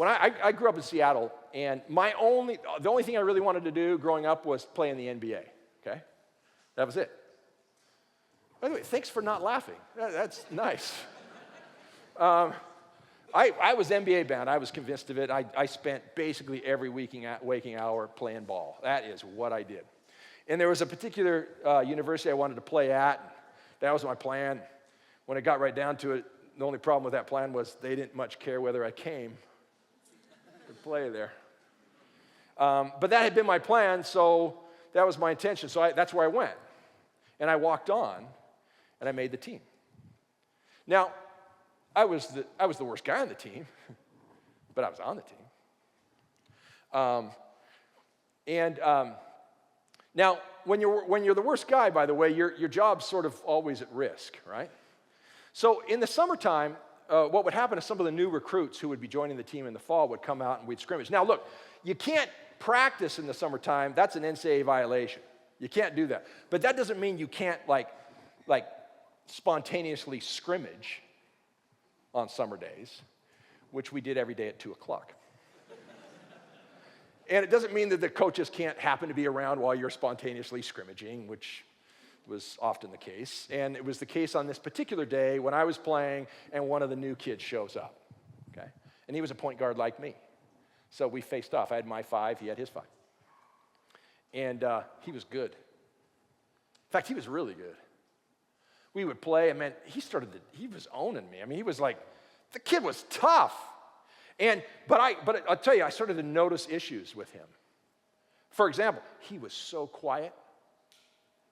When I grew up in Seattle, and the only thing I really wanted to do growing up was play in the NBA, okay? That was it. By the way, thanks for not laughing. That's nice. I was NBA bound. I was convinced of it. I spent basically every waking hour playing ball. That is what I did. And there was a particular university I wanted to play at. That was my plan. When it got right down to it, the only problem with that plan was they didn't much care whether I came to play there. But that had been my plan, so that was my intention. So that's where I went. And I walked on, and I made the team. Now, I was the worst guy on the team, but I was on the team. Now, when you're the worst guy, by the way, your job's sort of always at risk, right? So in the summertime, what would happen is some of the new recruits who would be joining the team in the fall would come out and we'd scrimmage. Now, look, you can't practice in the summertime. That's an NCAA violation. You can't do that. But that doesn't mean you can't, like spontaneously scrimmage on summer days, which we did every day at 2 o'clock. And it doesn't mean that the coaches can't happen to be around while you're spontaneously scrimmaging, which was often the case. And it was the case on this particular day when I was playing and one of the new kids shows up, okay? And he was a point guard like me. So we faced off. I had my 5, he had his 5. And he was good. In fact, he was really good. We would play, and man, he was owning me. I mean, he was like, the kid was tough. But I'll tell you, I started to notice issues with him. For example, he was so quiet.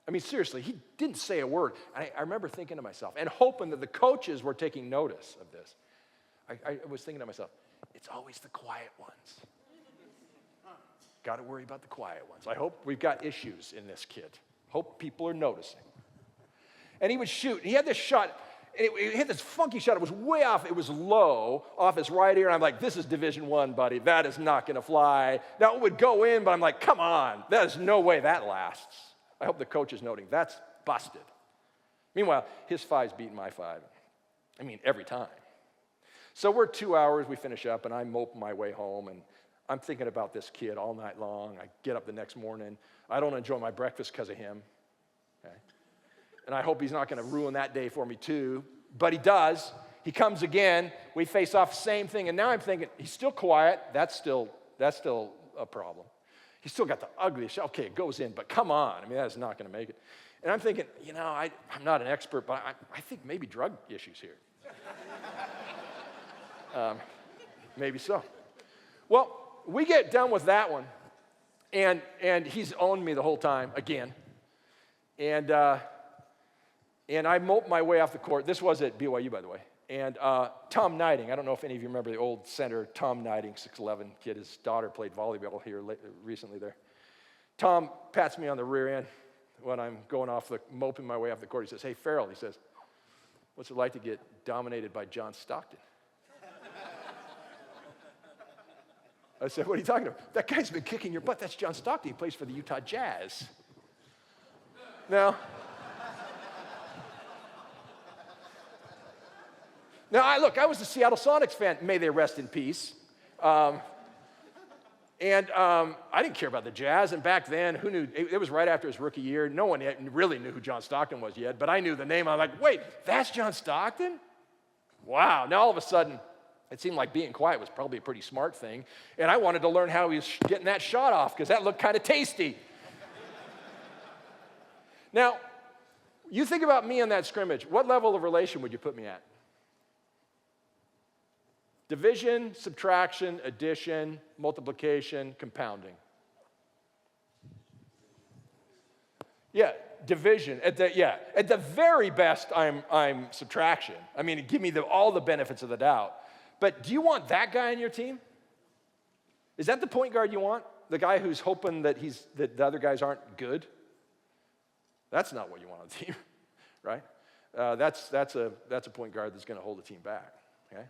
I mean, seriously, he didn't say a word. I remember thinking to myself, and hoping that the coaches were taking notice of this. I was thinking to myself, it's always the quiet ones. Got to worry about the quiet ones. I hope we've got issues in this kid. Hope people are noticing. And he would shoot. He had this shot, and he hit this funky shot. It was way off. It was low, off his right ear. And I'm like, this is Division I, buddy. That is not going to fly. Now, it would go in, but I'm like, come on. There's no way that lasts. I hope the coach is noting, that's busted. Meanwhile, his 5's beating my 5. I mean, every time. So we're 2 hours, we finish up, and I mope my way home, and I'm thinking about this kid all night long. I get up the next morning. I don't enjoy my breakfast because of him. Okay? And I hope he's not going to ruin that day for me too. But he does. He comes again. We face off, same thing. And now I'm thinking, he's still quiet. That's still a problem. He's still got the ugliest shot. Okay, it goes in, but come on. I mean, that's not going to make it. And I'm thinking, I'm not an expert, but I think maybe drug issues here. Maybe so. Well, we get done with that one, and he's owned me the whole time again. And I moped my way off the court. This was at BYU, by the way. And Tom Knighting, I don't know if any of you remember the old center, Tom Knighting, 6'11" kid. His daughter played volleyball here recently there. Tom pats me on the rear end when I'm moping my way off the court. He says, hey, Ferrell, he says, what's it like to get dominated by John Stockton? I said, what are you talking about? That guy's been kicking your butt. That's John Stockton. He plays for the Utah Jazz. Now, I was a Seattle Sonics fan. May they rest in peace. I didn't care about the Jazz. And back then, who knew? It was right after his rookie year. No one really knew who John Stockton was yet. But I knew the name. I'm like, wait, that's John Stockton? Wow. Now, all of a sudden, it seemed like being quiet was probably a pretty smart thing. And I wanted to learn how he was getting that shot off because that looked kind of tasty. Now, you think about me in that scrimmage. What level of relation would you put me at? Division, subtraction, addition, multiplication, compounding. Yeah, division. At the very best, I'm subtraction. I mean, give me all the benefits of the doubt. But do you want that guy on your team? Is that the point guard you want? The guy who's hoping that the other guys aren't good? That's not what you want on the team, right? That's a point guard that's going to hold the team back. Okay.